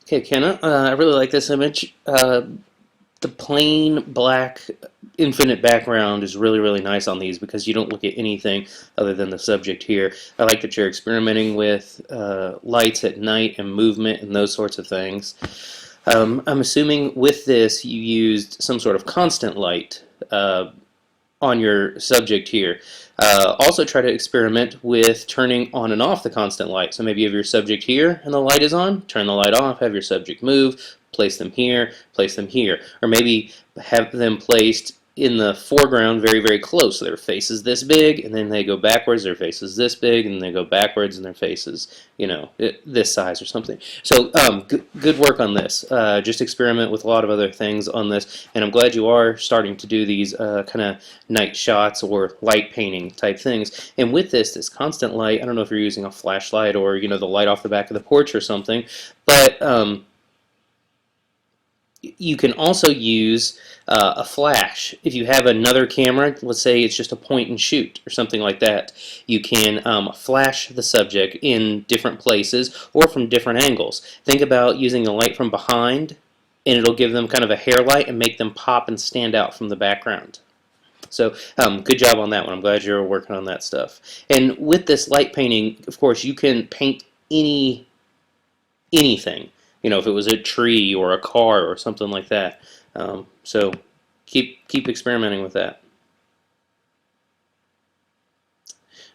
Okay, Kenna, I really like this image. The plain black infinite background is really, really nice on these because you don't look at anything other than the subject here. I like that you're experimenting with lights at night and movement and those sorts of things. I'm assuming with this you used some sort of constant light on your subject here. Also try to experiment with turning on and off the constant light. So maybe you have your subject here and the light is on, turn the light off, have your subject move, place them here, place them here. Or maybe have them placed in the foreground very, very close. So their face is this big, and then they go backwards, their face is this big, and they go backwards, and their face is, this size or something. So good work on this. Just experiment with a lot of other things on this, and I'm glad you are starting to do these kind of night shots or light painting type things. And with this constant light, I don't know if you're using a flashlight or, the light off the back of the porch or something, but you can also use a flash. If you have another camera, let's say it's just a point and shoot or something like that, you can flash the subject in different places or from different angles. Think about using the light from behind, and it'll give them kind of a hair light and make them pop and stand out from the background. So good job on that one. I'm glad you're working on that stuff. And with this light painting, of course, you can paint anything. If it was a tree or a car or something like that. So keep experimenting with that.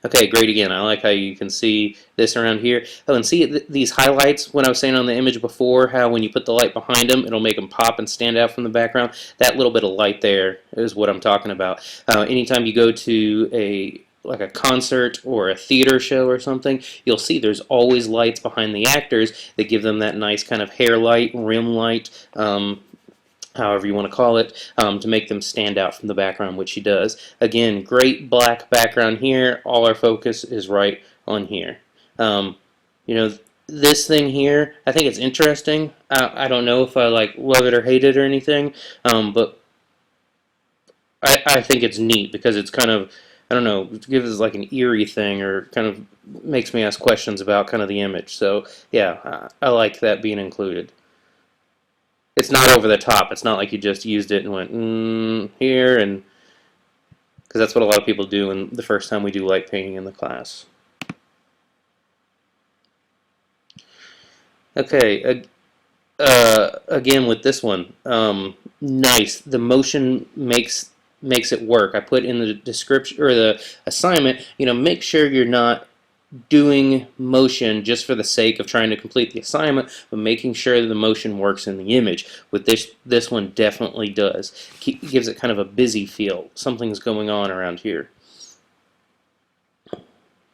Okay, great again. I like how you can see this around here. Oh, and see these highlights when I was saying on the image before, how when you put the light behind them, it'll make them pop and stand out from the background. That little bit of light there is what I'm talking about. Anytime you go to like a concert or a theater show or something, you'll see there's always lights behind the actors that give them that nice kind of hair light, rim light, however you want to call it, to make them stand out from the background, which he does. Again, great black background here. All our focus is right on here. This thing here, I think it's interesting. I don't know if I love it or hate it or anything, but I think it's neat because it's kind of, I don't know, it gives us like an eerie thing, or kind of makes me ask questions about kind of the image. So yeah, I like that being included. It's not over the top. It's not like you just used it and went here, and because that's what a lot of people do in the first time we do light painting in the class. Okay, again with this one, nice. The motion makes it work. I put in the description or the assignment, make sure you're not doing motion just for the sake of trying to complete the assignment, but making sure that the motion works in the image. With this one definitely does. Gives it kind of a busy feel. Something's going on around here.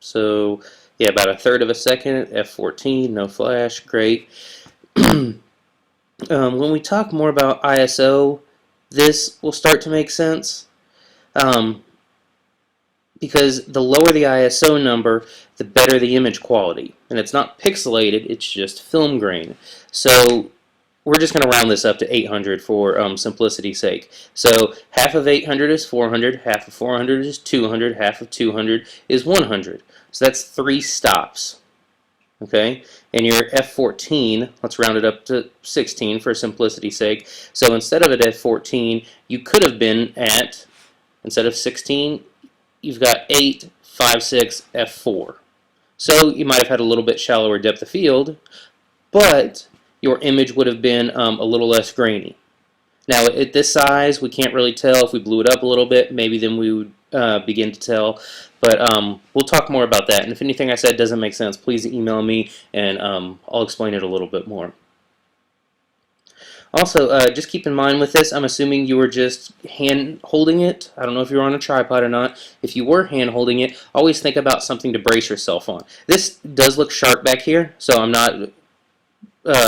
So yeah, about 1/3 of a second, f14, no flash, great. When we talk more about ISO, this will start to make sense, because the lower the ISO number, the better the image quality. And it's not pixelated, it's just film grain. So we're just going to round this up to 800 for simplicity's sake. So half of 800 is 400, half of 400 is 200, half of 200 is 100. So that's 3 stops. Okay, and your F14, let's round it up to 16 for simplicity's sake. So instead of at F14, you could have been at, instead of 16, you've got 8, 5, 6, F4. So you might have had a little bit shallower depth of field, but your image would have been a little less grainy. Now at this size, we can't really tell. If we blew it up a little bit, maybe then we would begin to tell. But we'll talk more about that. And if anything I said doesn't make sense, please email me, and I'll explain it a little bit more. Also, just keep in mind with this, I'm assuming you were just hand holding it. I don't know if you were on a tripod or not. If you were hand holding it, always think about something to brace yourself on. This does look sharp back here, so I'm not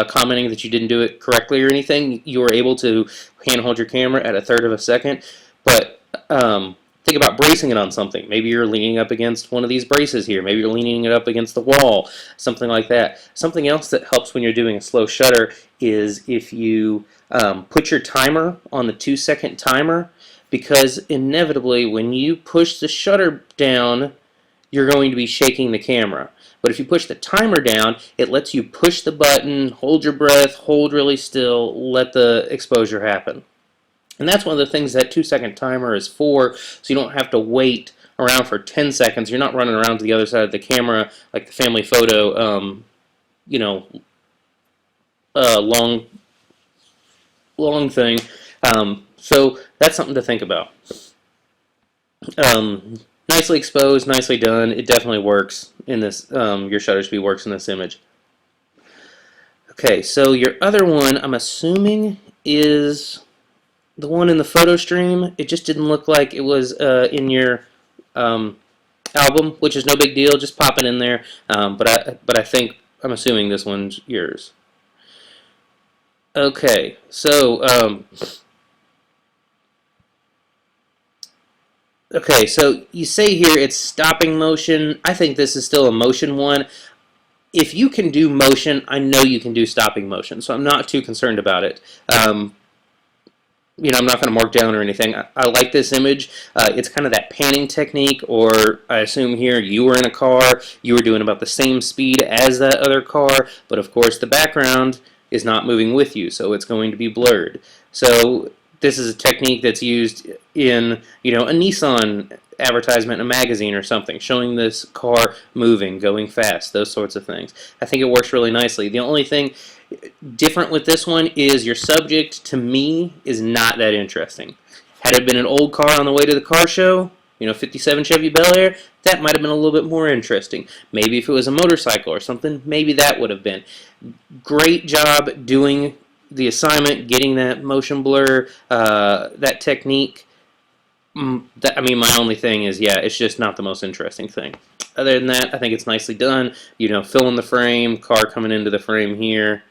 commenting that you didn't do it correctly or anything. You were able to hand hold your camera at 1/3 of a second, but think about bracing it on something. Maybe you're leaning up against one of these braces here. Maybe you're leaning it up against the wall, something like that. Something else that helps when you're doing a slow shutter is if you put your timer on the 2-second timer, because inevitably when you push the shutter down, you're going to be shaking the camera. But if you push the timer down, it lets you push the button, hold your breath, hold really still, let the exposure happen. And that's one of the things that 2-second timer is for, so you don't have to wait around for 10 seconds. You're not running around to the other side of the camera like the family photo, you know, long thing. So that's something to think about. Nicely exposed, nicely done. It definitely works in this. Your shutter speed works in this image. Okay, so your other one, I'm assuming, is the one in the photo stream. It just didn't look like it was in your album, which is no big deal. Just pop it in there. But I think I'm assuming this one's yours. Okay, so okay, so you say here it's stopping motion. I think this is still a motion one. If you can do motion, I know you can do stopping motion, so I'm not too concerned about it. You know, I'm not going to mark down or anything. I like this image. It's kind of that panning technique, or I assume here you were in a car, you were doing about the same speed as that other car, but of course the background is not moving with you, so it's going to be blurred. So this is a technique that's used in, you know, a Nissan advertisement in a magazine or something, showing this car moving, going fast, those sorts of things. I think it works really nicely. The only thing different with this one is your subject, to me, is not that interesting. Had it been an old car on the way to the car show, you know, 57 Chevy Bel Air, that might have been a little bit more interesting. Maybe if it was a motorcycle or something, maybe that would have been. Great job doing the assignment, getting that motion blur, that technique. I mean, my only thing is, yeah, it's just not the most interesting thing. Other than that, I think it's nicely done. You know, fill in the frame, car coming into the frame here.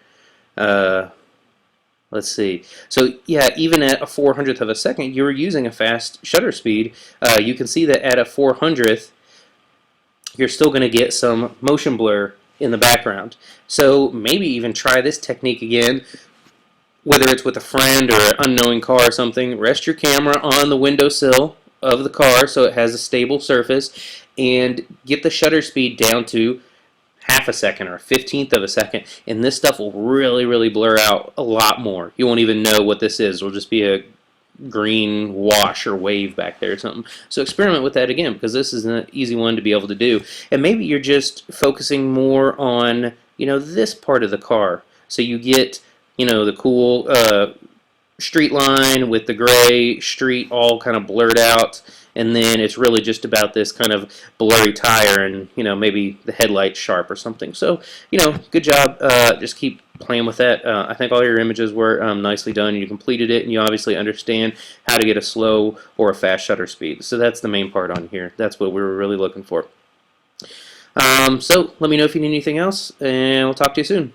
Let's see. So, yeah, even at a 400th of a second, you were using a fast shutter speed. You can see that at a 400th, you're still going to get some motion blur in the background. So maybe even try this technique again, whether it's with a friend or an unknowing car or something. Rest your camera on the windowsill of the car so it has a stable surface, and get the shutter speed down to half a second or a 15th of a second, and this stuff will really, really blur out a lot more. You won't even know what this is. It'll just be a green wash or wave back there or something. So experiment with that again, because this is an easy one to be able to do. And maybe you're just focusing more on, you know, this part of the car. So you get, you know, the cool street line with the gray street all kind of blurred out, and then it's really just about this kind of blurry tire and, you know, maybe the headlights sharp or something. So, you know, good job. Just keep playing with that. I think all your images were nicely done. You completed it, and you obviously understand how to get a slow or a fast shutter speed. So that's the main part on here. That's what we were really looking for. So let me know if you need anything else, and we'll talk to you soon.